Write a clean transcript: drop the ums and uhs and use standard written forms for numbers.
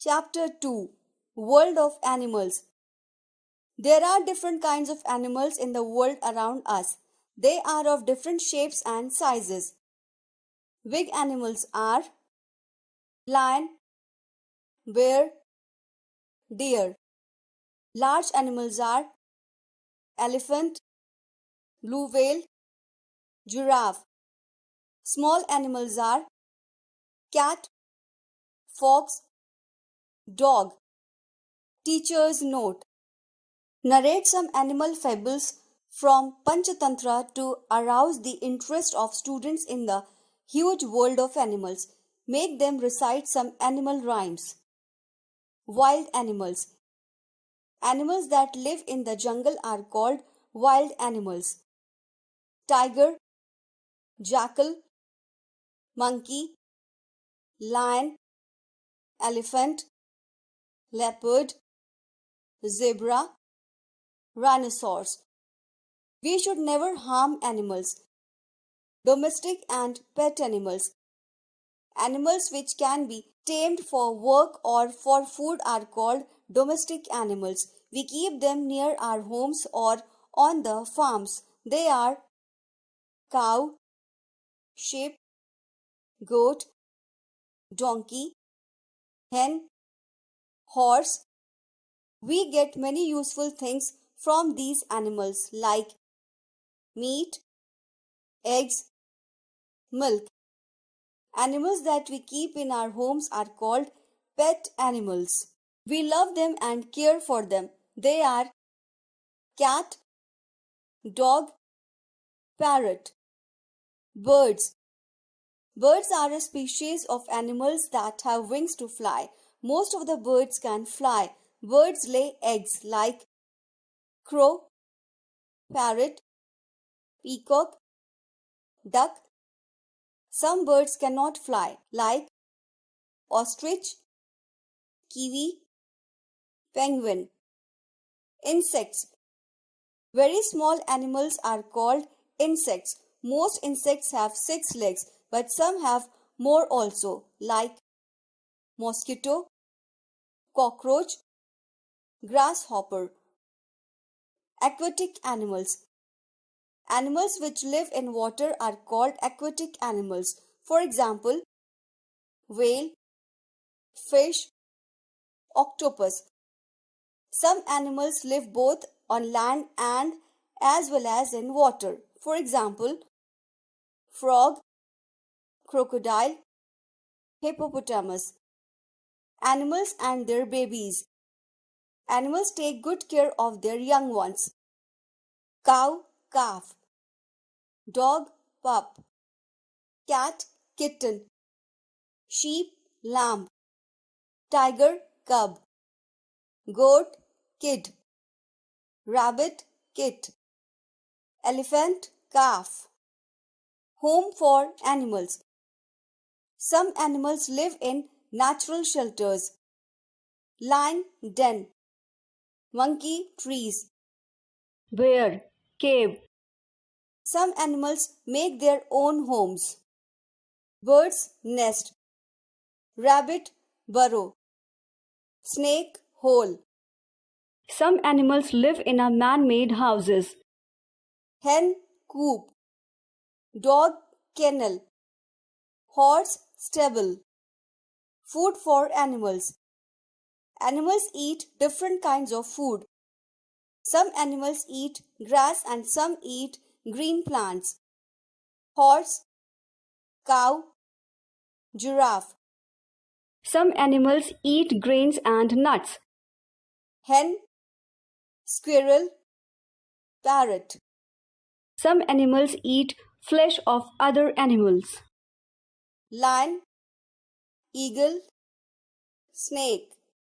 Chapter 2 World of Animals. There are different kinds of animals in the world around us. They are of different shapes and sizes. Big animals are lion, bear, deer. Large animals are elephant, blue whale, giraffe. Small animals are cat, fox, dog. Teacher's note. Narrate some animal fables from Panchatantra to arouse the interest of students in the huge world of animals. Make them recite some animal rhymes. Wild animals. Animals that live in the jungle are called wild animals. Tiger, jackal, monkey, lion, elephant, leopard, zebra, rhinoceros. We should never harm animals. Domestic and pet animals. Animals which can be tamed for work or for food are called domestic animals. We keep them near our homes or on the farms. They are cow, sheep, goat, donkey, hen, horse. We get many useful things from these animals like meat, eggs, milk. Animals that we keep in our homes are called pet animals. We love them and care for them. They are cat, dog, parrot. Birds. Birds are a species of animals that have wings to fly. Most of the birds can fly. Birds lay eggs like crow, parrot, peacock, duck. Some birds cannot fly like ostrich, kiwi, penguin. Insects. Very small animals are called insects. Most insects have 6 legs, but some have more also, like mosquito, cockroach, grasshopper. Aquatic animals. Animals which live in water are called aquatic animals. For example, whale, fish, octopus. Some animals live both on land and as well as in water. For example, frog, crocodile, hippopotamus. Animals and their babies. Animals take good care of their young ones. Cow, calf. Dog, pup. Cat, kitten. Sheep, lamb. Tiger, cub. Goat, kid. Rabbit, kit. Elephant, calf. Home for animals. Some animals live in natural shelters. Lion, den. Monkey, trees. Bear, cave. Some animals make their own homes. Bird's nest. Rabbit, burrow. Snake, hole. Some animals live in a man-made houses. Hen, coop. Dog, kennel. Horse, stable. Food for animals. Animals eat different kinds of food. Some animals eat grass and some eat green plants. Horse, cow, giraffe. Some animals eat grains and nuts. Hen, squirrel, parrot. Some animals eat flesh of other animals. Lion, eagle, snake.